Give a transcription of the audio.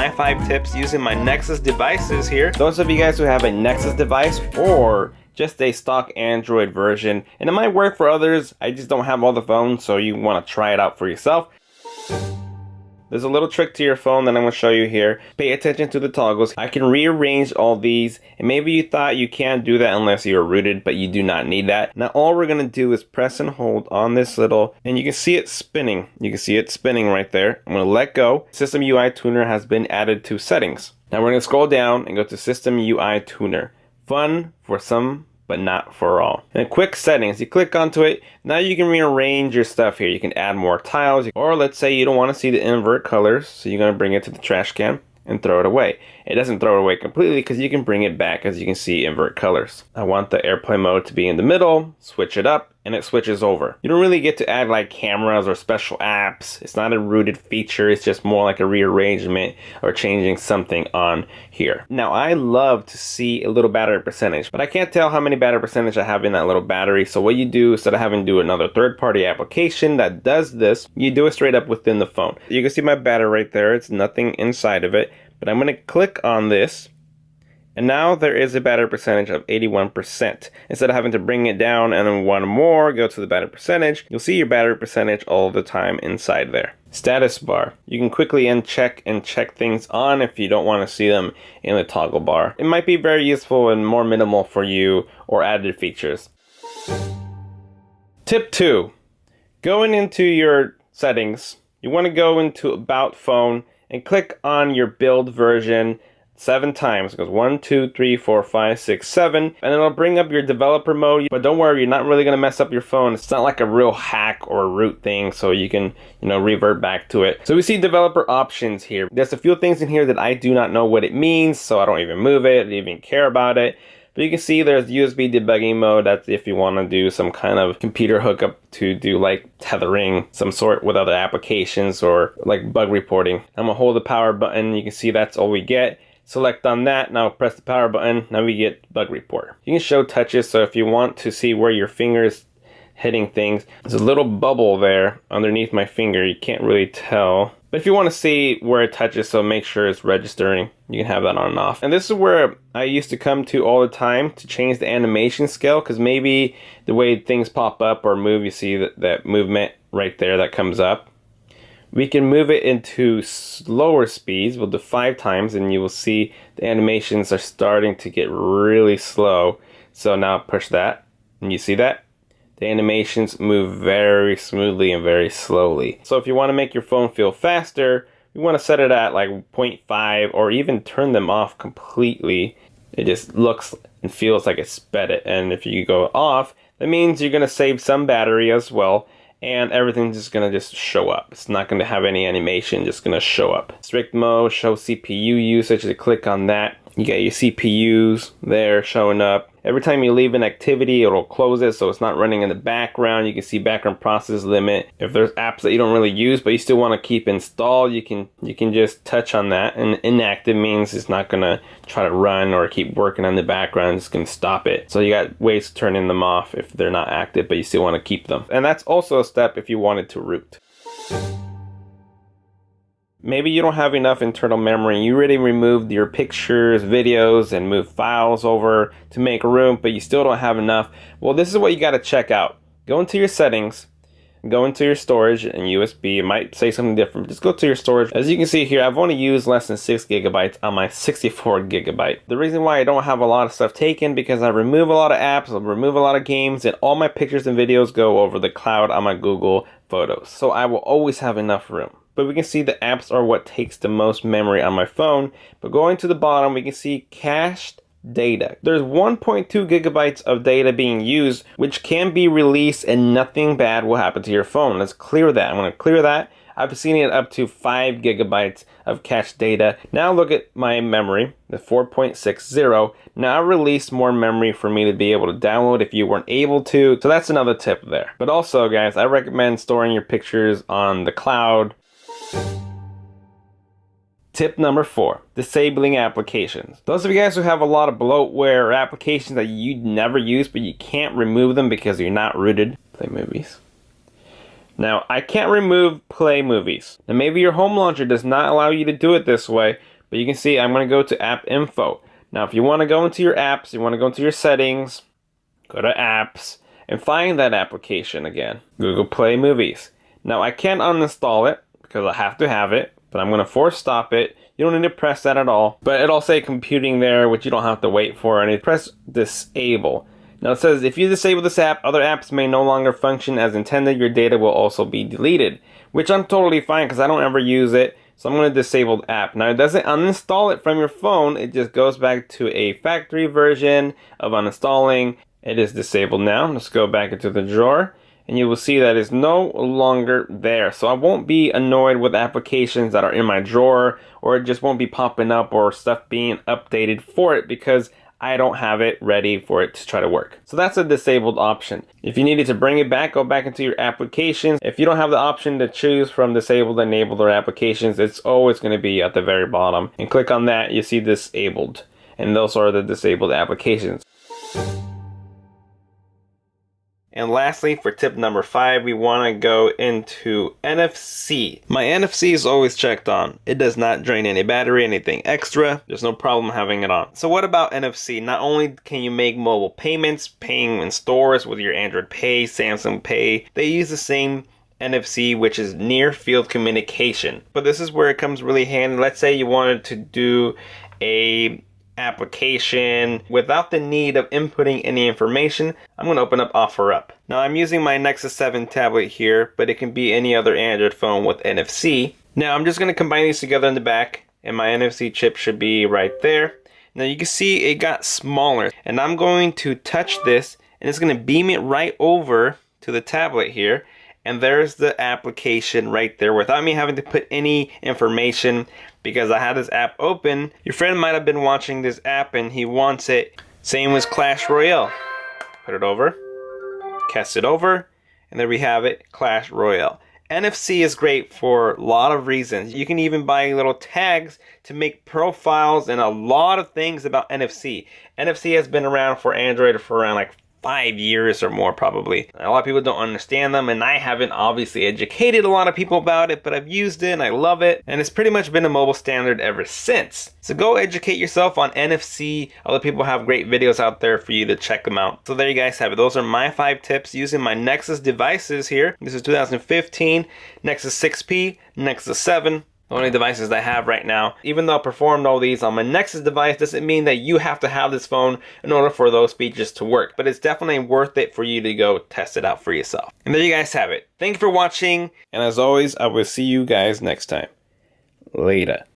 my 5 tips using my Nexus devices here. Those of you guys who have a Nexus device or just a stock Android version, and it might work for others, I just don't have all the phones, so you want to try it out for yourself. There's a little trick to your phone that I'm going to show you here. Pay attention to the toggles. I can rearrange all these, and maybe you thought you can't do that unless you're rooted, but you do not need that. Now all we're going to do is press and hold on this little, and you can see it spinning. You can see it spinning right there. I'm going to let go. System UI Tuner has been added to settings. Now we're going to scroll down and go to System UI Tuner. Fun for some, but not for all. And quick settings, you click onto it. Now you can rearrange your stuff here. You can add more tiles, or let's say you don't want to see the invert colors, so you're going to bring it to the trash can and throw it away. It doesn't throw it away completely because you can bring it back, as you can see, invert colors. I want the airplane mode to be in the middle, switch it up, and it switches over. You don't really get to add like cameras or special apps. It's not a rooted feature, it's just more like a rearrangement or changing something on here. Now I love to see a little battery percentage, but I can't tell how many battery percentage I have in that little battery. So what you do, instead of having to do another third-party application that does this, you do it straight up within the phone. You can see my battery right there, it's nothing inside of it, but I'm gonna click on this, and now there is a battery percentage of 81%. Instead of having to bring it down and then one more, go to the battery percentage, you'll see your battery percentage all the time inside there. Status bar. You can quickly uncheck and check things on if you don't want to see them in the toggle bar. It might be very useful and more minimal for you, or added features. Tip 2. Going into your settings, you want to go into About Phone and click on your build version 7 times. It goes 1, 2, 3, 4, 5, 6, 7, and it'll bring up your developer mode. But don't worry, you're not really going to mess up your phone. It's not like a real hack or root thing, so you can, revert back to it. So we see developer options here. There's a few things in here that I do not know what it means, so I don't even move it, I don't even care about it. But you can see there's USB debugging mode. That's if you want to do some kind of computer hookup to do like tethering, some sort with other applications, or like bug reporting. I'm gonna hold the power button. You can see that's all we get. Select on that, now press the power button, now we get bug report. You can show touches, so if you want to see where your finger's hitting things, there's a little bubble there underneath my finger, you can't really tell. But if you want to see where it touches, so make sure it's registering, you can have that on and off. And this is where I used to come to all the time to change the animation scale, because maybe the way things pop up or move, you see that movement right there that comes up. We can move it into slower speeds. We'll do 5 times and you will see the animations are starting to get really slow. So now push that and you see that? The animations move very smoothly and very slowly. So if you want to make your phone feel faster, you want to set it at like 0.5 or even turn them off completely. It just looks and feels like it sped it. And if you go off, that means you're going to save some battery as well. And everything's just gonna show up. It's not gonna have any animation, just gonna show up. Strict mode, show CPU usage. You click on that, you got your CPUs there showing up. Every time you leave an activity, it'll close it so it's not running in the background. You can see background process limit. If there's apps that you don't really use but you still want to keep installed, you can just touch on that. And inactive means it's not gonna try to run or keep working on the background, it's gonna stop it. So you got ways to turn them off if they're not active but you still want to keep them. And that's also a step if you wanted to root. Maybe you don't have enough internal memory. You already removed your pictures, videos, and moved files over to make room, but you still don't have enough. Well, this is what you got to check out. Go into your settings, go into your storage and USB. It might say something different. Just go to your storage. As you can see here, I've only used less than 6 gigabytes on my 64 gigabyte. The reason why I don't have a lot of stuff taken, because I remove a lot of apps, I remove a lot of games, and all my pictures and videos go over the cloud on my Google Photos. So I will always have enough room. But we can see the apps are what takes the most memory on my phone. But going to the bottom, we can see cached data. There's 1.2 gigabytes of data being used, which can be released and nothing bad will happen to your phone. Let's clear that. I'm going to clear that. I've seen it up to 5 gigabytes of cached data. Now look at my memory, the 4.60. Now I released more memory for me to be able to download if you weren't able to. So that's another tip there. But also, guys, I recommend storing your pictures on the cloud. Tip number 4, disabling applications. Those of you guys who have a lot of bloatware or applications that you never use but you can't remove them because you're not rooted. Play movies. Now, I can't remove play movies. Now maybe your home launcher does not allow you to do it this way, But you can see I'm going to go to app info. Now if you want to go into your apps, you want to go into your settings, go to apps, and find that application again, Google Play Movies. Now I can't uninstall it because I have to have it, but I'm going to force stop it. You don't need to press that at all, but it'll say computing there, which you don't have to wait for, and you press disable. Now it says if you disable this app, other apps may no longer function as intended. Your data will also be deleted, which I'm totally fine because I don't ever use it. So I'm going to disable the app. Now it doesn't uninstall it from your phone. It just goes back to a factory version of uninstalling. It is disabled now. Let's go back into the drawer and you will see that it's no longer there. So I won't be annoyed with applications that are in my drawer, or it just won't be popping up or stuff being updated for it because I don't have it ready for it to try to work. So that's a disabled option. If you needed to bring it back, go back into your applications. If you don't have the option to choose from disabled, enabled, or applications, it's always going to be at the very bottom. And click on that, you see disabled. And those are the disabled applications. And lastly, for tip number 5, we want to go into NFC. My NFC is always checked on. It does not drain any battery, anything extra. There's no problem having it on. So what about NFC? Not only can you make mobile payments, paying in stores with your Android Pay, Samsung Pay, they use the same NFC, which is near field communication. But this is where it comes really handy. Let's say you wanted to do a application without the need of inputting any information. I'm going to open up OfferUp. Now I'm using my Nexus 7 tablet here, but it can be any other Android phone with NFC. Now I'm just going to combine these together in the back, and my NFC chip should be right there. Now you can see it got smaller, and I'm going to touch this and it's going to beam it right over to the tablet here. And there's the application right there without me having to put any information, because I had this app open. Your friend might have been watching this app and he wants it. Same as Clash Royale. Put it over, cast it over, and there we have it, Clash Royale. NFC is great for a lot of reasons. You can even buy little tags to make profiles and a lot of things about NFC. NFC has been around for Android for around like 5 years or more probably. A lot of people don't understand them, and I haven't obviously educated a lot of people about it, but I've used it and I love it, and it's pretty much been a mobile standard ever since. So go educate yourself on NFC. Other people have great videos out there for you to check them out. So there you guys have it. Those are my 5 tips using my Nexus devices here. This is 2015 Nexus 6P, Nexus 7. The only devices that I have right now. Even though I performed all these on my Nexus device, doesn't mean that you have to have this phone in order for those features to work. But it's definitely worth it for you to go test it out for yourself. And there you guys have it. Thank you for watching. And as always, I will see you guys next time. Later.